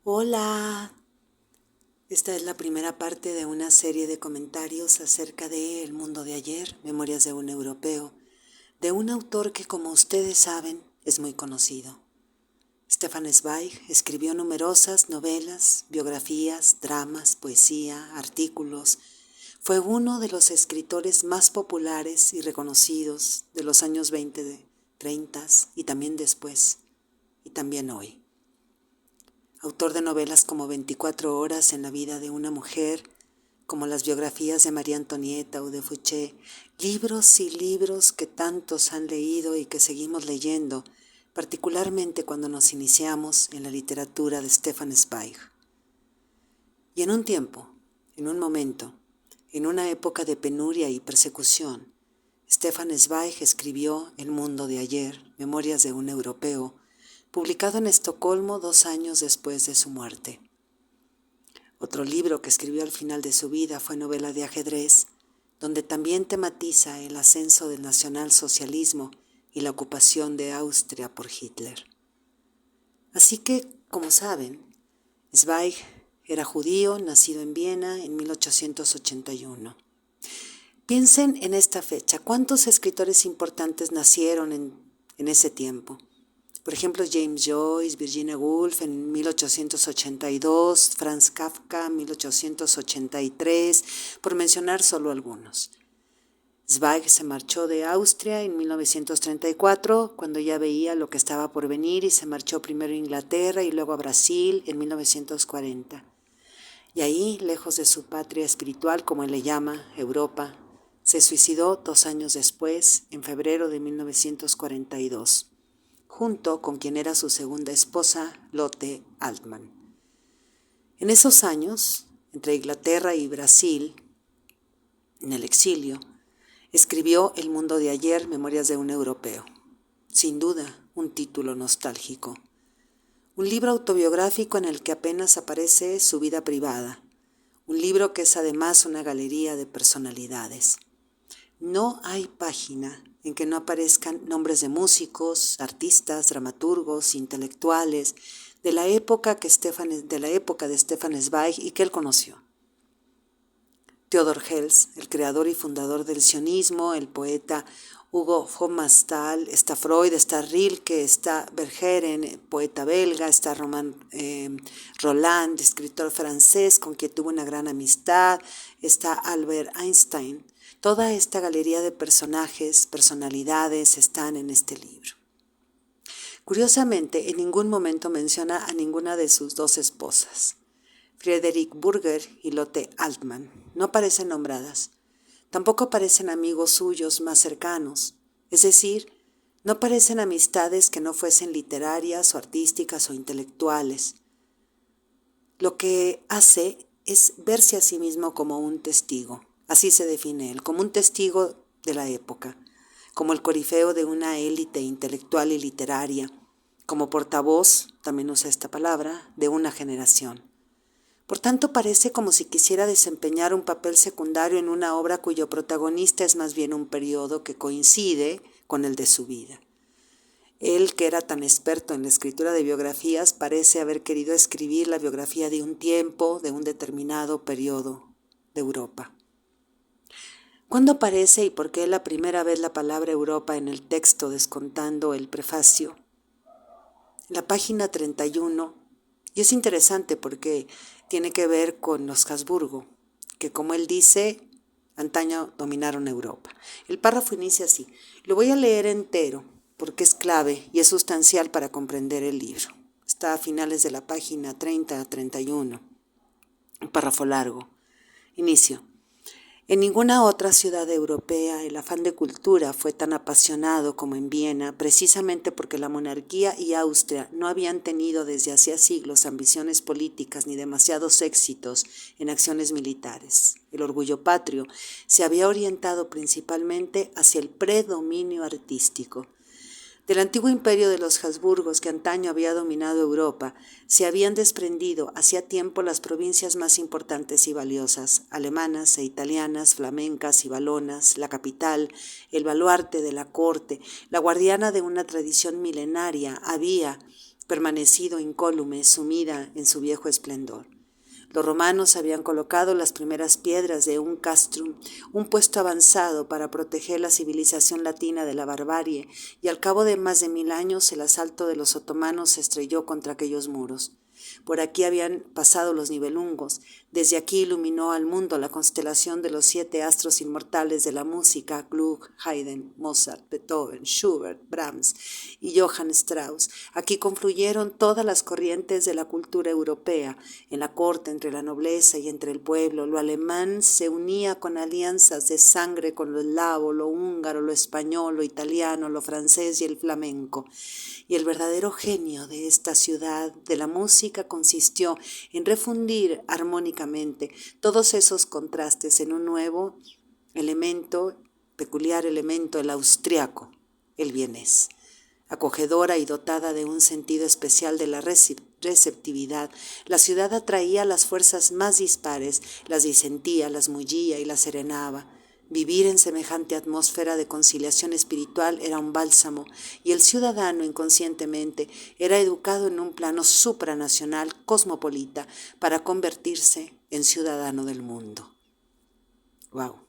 Hola, esta es la primera parte de una serie de comentarios acerca de El mundo de ayer, Memorias de un europeo, de un autor que, como ustedes saben, es muy conocido. Stefan Zweig escribió numerosas novelas, biografías, dramas, poesía, artículos. Fue uno de los escritores más populares y reconocidos de los años 20, 30 y también después, y también hoy. Autor de novelas como 24 horas en la vida de una mujer, como las biografías de María Antonieta o de Fouché, libros y libros que tantos han leído y que seguimos leyendo, particularmente cuando nos iniciamos en la literatura de Stefan Zweig. Y en un tiempo, en un momento, en una época de penuria y persecución, Stefan Zweig escribió El mundo de ayer, Memorias de un europeo, publicado en Estocolmo 2 años después de su muerte. Otro libro que escribió al final de su vida fue Novela de ajedrez, donde también tematiza el ascenso del nacionalsocialismo y la ocupación de Austria por Hitler. Así que, como saben, Zweig era judío, nacido en Viena en 1881. Piensen en esta fecha, ¿cuántos escritores importantes nacieron en ese tiempo? Por ejemplo, James Joyce, Virginia Woolf en 1882, Franz Kafka en 1883, por mencionar solo algunos. Zweig se marchó de Austria en 1934, cuando ya veía lo que estaba por venir, y se marchó primero a Inglaterra y luego a Brasil en 1940. Y ahí, lejos de su patria espiritual, como él le llama, Europa, se suicidó 2 años después, en febrero de 1942. Junto con quien era su segunda esposa, Lotte Altmann. En esos años, entre Inglaterra y Brasil, en el exilio, escribió El mundo de ayer, Memorias de un europeo. Sin duda, un título nostálgico. Un libro autobiográfico en el que apenas aparece su vida privada. Un libro que es además una galería de personalidades. No hay página en que no aparezcan nombres de músicos, artistas, dramaturgos, intelectuales de la época de Stefan Zweig y que él conoció. Theodor Herzl, el creador y fundador del sionismo, el poeta Hugo Hofmannsthal, está Freud, está Rilke, está Verhaeren, poeta belga, está Roland, escritor francés con quien tuvo una gran amistad, está Albert Einstein. Toda esta galería de personajes, personalidades están en este libro. Curiosamente, en ningún momento menciona a ninguna de sus 2 esposas. Friedrich Burger y Lotte Altmann no aparecen nombradas. Tampoco aparecen amigos suyos más cercanos, es decir, no aparecen amistades que no fuesen literarias o artísticas o intelectuales. Lo que hace es verse a sí mismo como un testigo. Así se define él, como un testigo de la época, como el corifeo de una élite intelectual y literaria, como portavoz, también usa esta palabra, de una generación. Por tanto, parece como si quisiera desempeñar un papel secundario en una obra cuyo protagonista es más bien un periodo que coincide con el de su vida. Él, que era tan experto en la escritura de biografías, parece haber querido escribir la biografía de un tiempo, de un determinado periodo de Europa. ¿Cuándo aparece y por qué la primera vez la palabra Europa en el texto descontando el prefacio? La página 31, y es interesante porque tiene que ver con los Habsburgo, que como él dice, antaño dominaron Europa. El párrafo inicia así. Lo voy a leer entero porque es clave y es sustancial para comprender el libro. Está a finales de la página 30 a 31. Un párrafo largo. Inicio. En ninguna otra ciudad europea el afán de cultura fue tan apasionado como en Viena, precisamente porque la monarquía y Austria no habían tenido desde hacía siglos ambiciones políticas ni demasiados éxitos en acciones militares. El orgullo patrio se había orientado principalmente hacia el predominio artístico. Del antiguo imperio de los Habsburgos, que antaño había dominado Europa, se habían desprendido hacía tiempo las provincias más importantes y valiosas, alemanas e italianas, flamencas y valonas, la capital, el baluarte de la corte, la guardiana de una tradición milenaria, había, permanecido incólume, sumida en su viejo esplendor. Los romanos habían colocado las primeras piedras de un castrum, un puesto avanzado para proteger la civilización latina de la barbarie, y al cabo de más de 1000 años el asalto de los otomanos se estrelló contra aquellos muros. Por aquí habían pasado los Nibelungos. Desde aquí iluminó al mundo la constelación de los 7 astros inmortales de la música: Gluck, Haydn, Mozart, Beethoven, Schubert, Brahms y Johann Strauss. Aquí confluyeron todas las corrientes de la cultura europea. En la corte, entre la nobleza y entre el pueblo, lo alemán se unía con alianzas de sangre con lo eslavo, lo húngaro, lo español, lo italiano, lo francés y el flamenco. Y el verdadero genio de esta ciudad de la música consistió en refundir armónicamente todos esos contrastes en un nuevo elemento, peculiar elemento, el austriaco, el vienés. Acogedora y dotada de un sentido especial de la receptividad, la ciudad atraía las fuerzas más dispares, las disentía, las mullía y las serenaba. Vivir en semejante atmósfera de conciliación espiritual era un bálsamo, y el ciudadano inconscientemente era educado en un plano supranacional cosmopolita para convertirse en ciudadano del mundo. ¡Wow!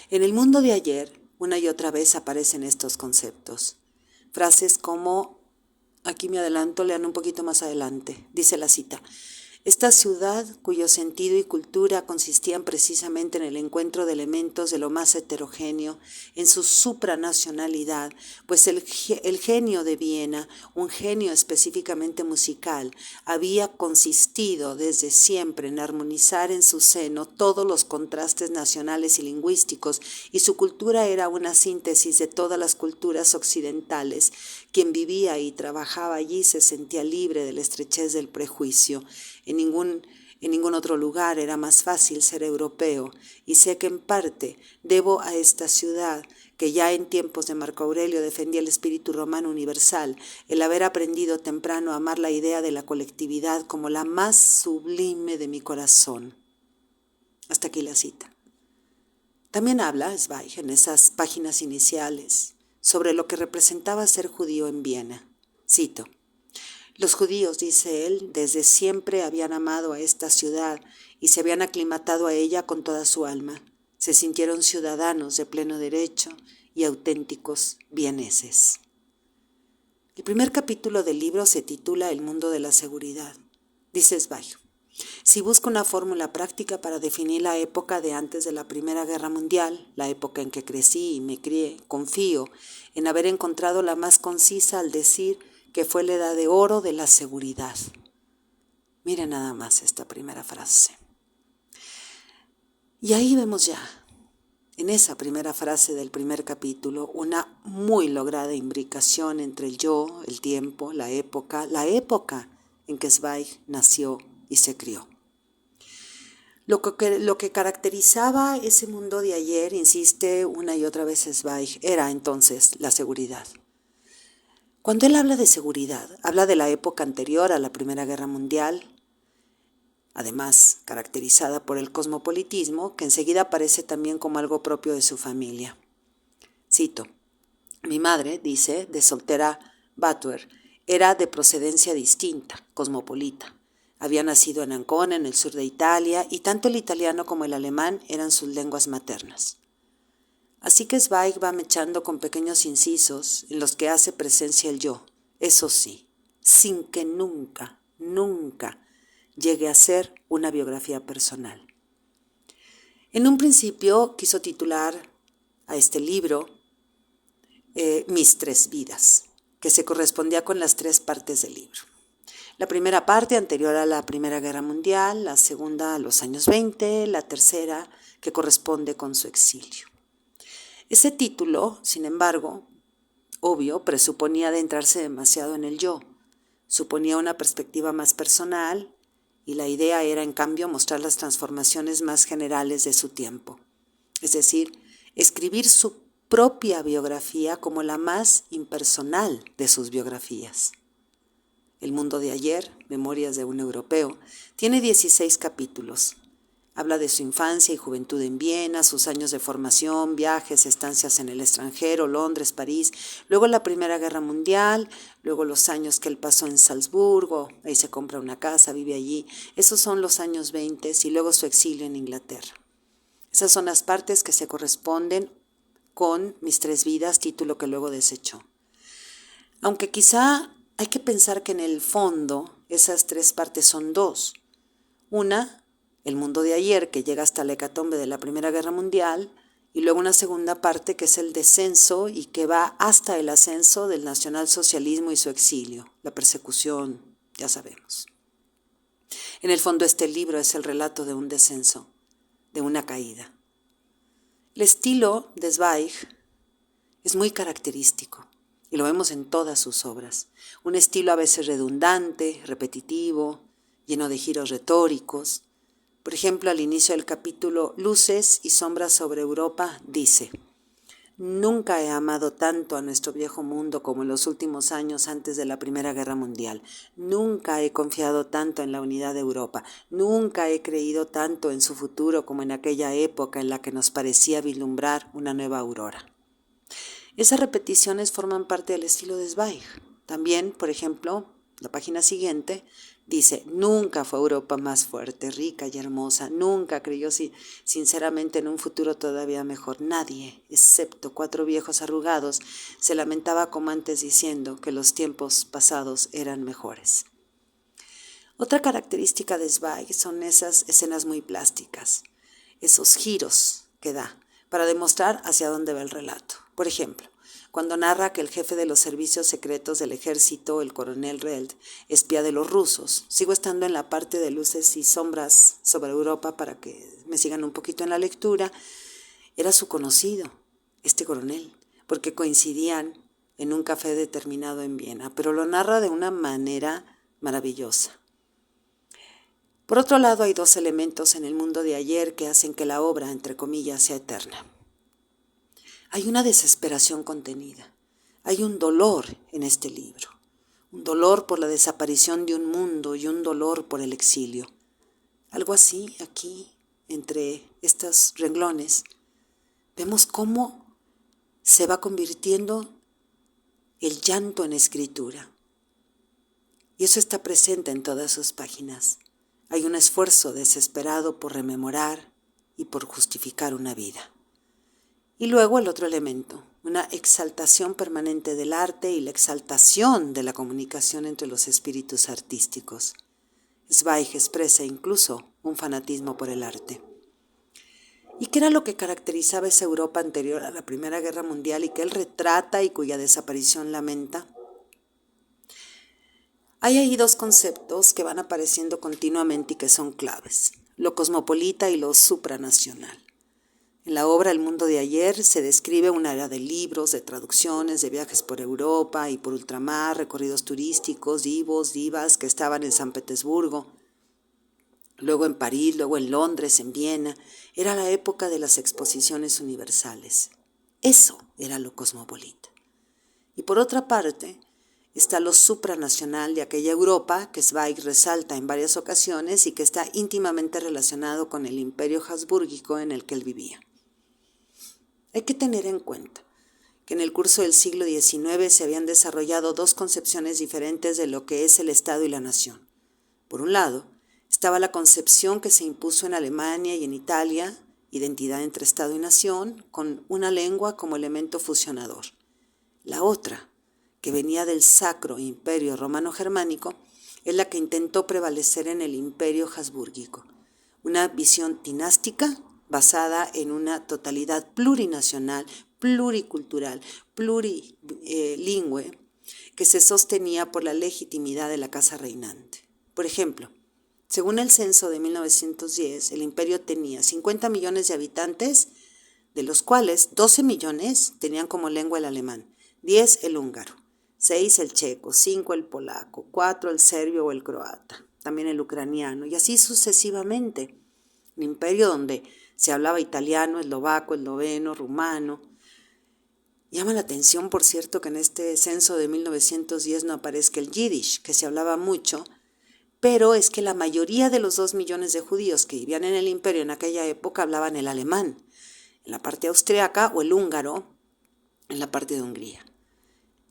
En el mundo de ayer, una y otra vez aparecen estos conceptos. Frases como, aquí me adelanto, lean un poquito más adelante, dice la cita: esta ciudad, cuyo sentido y cultura consistían precisamente en el encuentro de elementos de lo más heterogéneo, en su supranacionalidad, pues el genio de Viena, un genio específicamente musical, había consistido desde siempre en armonizar en su seno todos los contrastes nacionales y lingüísticos, y su cultura era una síntesis de todas las culturas occidentales. Quien vivía y trabajaba allí se sentía libre de la estrechez del prejuicio. En ningún otro lugar era más fácil ser europeo, y sé que en parte debo a esta ciudad, que ya en tiempos de Marco Aurelio defendía el espíritu romano universal, el haber aprendido temprano a amar la idea de la colectividad como la más sublime de mi corazón. Hasta aquí la cita. También habla Zweig en esas páginas iniciales sobre lo que representaba ser judío en Viena. Cito: los judíos, dice él, desde siempre habían amado a esta ciudad y se habían aclimatado a ella con toda su alma. Se sintieron ciudadanos de pleno derecho y auténticos vieneses. El primer capítulo del libro se titula El mundo de la seguridad. Dice Zweig: si busco una fórmula práctica para definir la época de antes de la Primera Guerra Mundial, la época en que crecí y me crié, confío en haber encontrado la más concisa al decir que fue la edad de oro de la seguridad. Miren nada más esta primera frase. Y ahí vemos ya, en esa primera frase del primer capítulo, una muy lograda imbricación entre el yo, el tiempo, la época en que Zweig nació y se crió. Lo que caracterizaba ese mundo de ayer, insiste una y otra vez Zweig, era entonces la seguridad. Cuando él habla de seguridad, habla de la época anterior a la Primera Guerra Mundial, además caracterizada por el cosmopolitismo, que enseguida aparece también como algo propio de su familia. Cito: mi madre, dice, de soltera Batuer, era de procedencia distinta, cosmopolita. Había nacido en Ancona, en el sur de Italia, y tanto el italiano como el alemán eran sus lenguas maternas. Así que Zweig va mechando con pequeños incisos en los que hace presencia el yo, eso sí, sin que nunca llegue a ser una biografía personal. En un principio quiso titular a este libro Mis 3 vidas, que se correspondía con las 3 partes del libro. La primera parte anterior a la Primera Guerra Mundial, la segunda a los años 20, la tercera que corresponde con su exilio. Ese título, sin embargo, obvio, presuponía adentrarse demasiado en el yo, suponía una perspectiva más personal y la idea era, en cambio, mostrar las transformaciones más generales de su tiempo, es decir, escribir su propia biografía como la más impersonal de sus biografías. El mundo de ayer, Memorias de un Europeo, tiene 16 capítulos. Habla de su infancia y juventud en Viena, sus años de formación, viajes, estancias en el extranjero, Londres, París, luego la Primera Guerra Mundial, luego los años que él pasó en Salzburgo, ahí se compra una casa, vive allí. Esos son los años 20 y luego su exilio en Inglaterra. Esas son las partes que se corresponden con Mis tres vidas, título que luego desechó. Aunque quizá hay que pensar que en el fondo esas tres partes son dos. Una, el mundo de ayer, que llega hasta la hecatombe de la Primera Guerra Mundial, y luego una segunda parte que es el descenso y que va hasta el ascenso del nacionalsocialismo y su exilio, la persecución, ya sabemos. En el fondo este libro es el relato de un descenso, de una caída. El estilo de Zweig es muy característico y lo vemos en todas sus obras. Un estilo a veces redundante, repetitivo, lleno de giros retóricos. Por ejemplo, al inicio del capítulo Luces y sombras sobre Europa dice: nunca he amado tanto a nuestro viejo mundo como en los últimos años antes de la Primera Guerra Mundial. Nunca he confiado tanto en la unidad de Europa. Nunca he creído tanto en su futuro como en aquella época en la que nos parecía vislumbrar una nueva aurora. Esas repeticiones forman parte del estilo de Zweig. También, por ejemplo, la página siguiente dice: nunca fue Europa más fuerte, rica y hermosa, nunca creyó sinceramente en un futuro todavía mejor. Nadie, excepto 4 viejos arrugados, se lamentaba como antes diciendo que los tiempos pasados eran mejores. Otra característica de Zweig son esas escenas muy plásticas, esos giros que da para demostrar hacia dónde va el relato. Por ejemplo, cuando narra que el jefe de los servicios secretos del ejército, el coronel Reld, espía de los rusos. Sigo estando en la parte de Luces y sombras sobre Europa para que me sigan un poquito en la lectura. Era su conocido, este coronel, porque coincidían en un café determinado en Viena, pero lo narra de una manera maravillosa. Por otro lado, hay 2 elementos en el mundo de ayer que hacen que la obra, entre comillas, sea eterna. Hay una desesperación contenida, hay un dolor en este libro, un dolor por la desaparición de un mundo y un dolor por el exilio. Algo así, aquí, entre estos renglones, vemos cómo se va convirtiendo el llanto en escritura. Y eso está presente en todas sus páginas. Hay un esfuerzo desesperado por rememorar y por justificar una vida. Y luego el otro elemento, una exaltación permanente del arte y la exaltación de la comunicación entre los espíritus artísticos. Zweig expresa incluso un fanatismo por el arte. ¿Y qué era lo que caracterizaba esa Europa anterior a la Primera Guerra Mundial y que él retrata y cuya desaparición lamenta? Hay ahí 2 conceptos que van apareciendo continuamente y que son claves: lo cosmopolita y lo supranacional. En la obra El mundo de ayer se describe una era de libros, de traducciones, de viajes por Europa y por ultramar, recorridos turísticos, divas que estaban en San Petersburgo, luego en París, luego en Londres, en Viena. Era la época de las exposiciones universales. Eso era lo cosmopolita. Y por otra parte, está lo supranacional de aquella Europa que Zweig resalta en varias ocasiones y que está íntimamente relacionado con el imperio habsbúrgico en el que él vivía. Hay que tener en cuenta que en el curso del siglo XIX se habían desarrollado 2 concepciones diferentes de lo que es el Estado y la nación. Por un lado, estaba la concepción que se impuso en Alemania y en Italia, identidad entre Estado y nación, con una lengua como elemento fusionador. La otra, que venía del Sacro Imperio Romano-Germánico, es la que intentó prevalecer en el imperio habsbúrgico, una visión dinástica basada en una totalidad plurinacional, pluricultural, plurilingüe, que se sostenía por la legitimidad de la casa reinante. Por ejemplo, según el censo de 1910, el imperio tenía 50 millones de habitantes, de los cuales 12 millones tenían como lengua el alemán, 10 el húngaro, 6 el checo, 5 el polaco, 4 el serbio o el croata, también el ucraniano, y así sucesivamente. Un imperio donde se hablaba italiano, eslovaco, esloveno, rumano. Llama la atención, por cierto, que en este censo de 1910 no aparezca el yiddish, que se hablaba mucho, pero es que la mayoría de los 2 millones de judíos que vivían en el imperio en aquella época hablaban el alemán, en la parte austriaca, o el húngaro, en la parte de Hungría.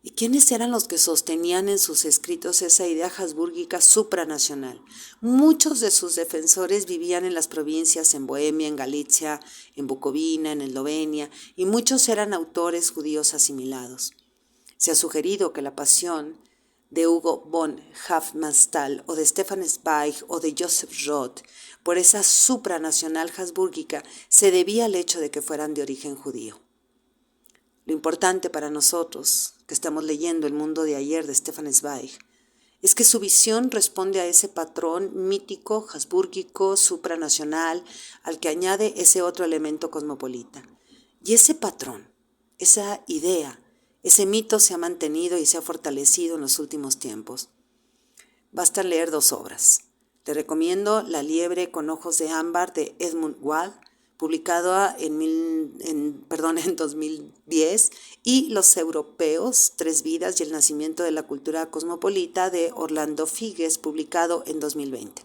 ¿Y quiénes eran los que sostenían en sus escritos esa idea habsbúrgica supranacional? Muchos de sus defensores vivían en las provincias, en Bohemia, en Galicia, en Bucovina, en Eslovenia, y muchos eran autores judíos asimilados. Se ha sugerido que la pasión de Hugo von Hofmannsthal o de Stefan Zweig o de Joseph Roth por esa supranacional habsbúrgica se debía al hecho de que fueran de origen judío. Lo importante para nosotros, que estamos leyendo El mundo de ayer de Stefan Zweig, es que su visión responde a ese patrón mítico, habsbúrgico, supranacional, al que añade ese otro elemento cosmopolita. Y ese patrón, esa idea, ese mito se ha mantenido y se ha fortalecido en los últimos tiempos. Basta leer 2 obras. Te recomiendo La liebre con ojos de ámbar de Edmund Wald, publicado en 2010, y Los europeos, 3 vidas y el nacimiento de la cultura cosmopolita de Orlando Figes, publicado en 2020.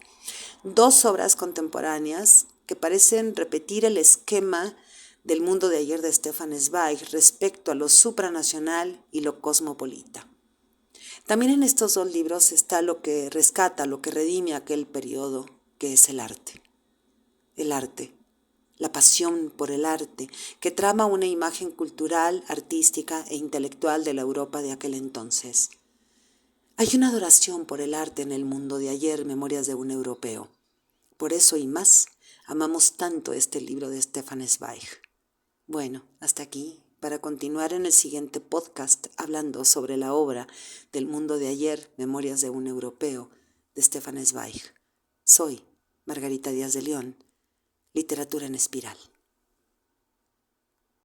2 obras contemporáneas que parecen repetir el esquema del mundo de ayer de Stefan Zweig respecto a lo supranacional y lo cosmopolita. También en estos 2 libros está lo que rescata, lo que redime aquel periodo, que es el arte. El arte, la pasión por el arte, que trama una imagen cultural, artística e intelectual de la Europa de aquel entonces. Hay una adoración por el arte en el mundo de ayer, Memorias de un europeo. Por eso y más, amamos tanto este libro de Stefan Zweig. Bueno, hasta aquí, para continuar en el siguiente podcast hablando sobre la obra del mundo de ayer, Memorias de un europeo, de Stefan Zweig. Soy Margarita Díaz de León, Literatura en Espiral.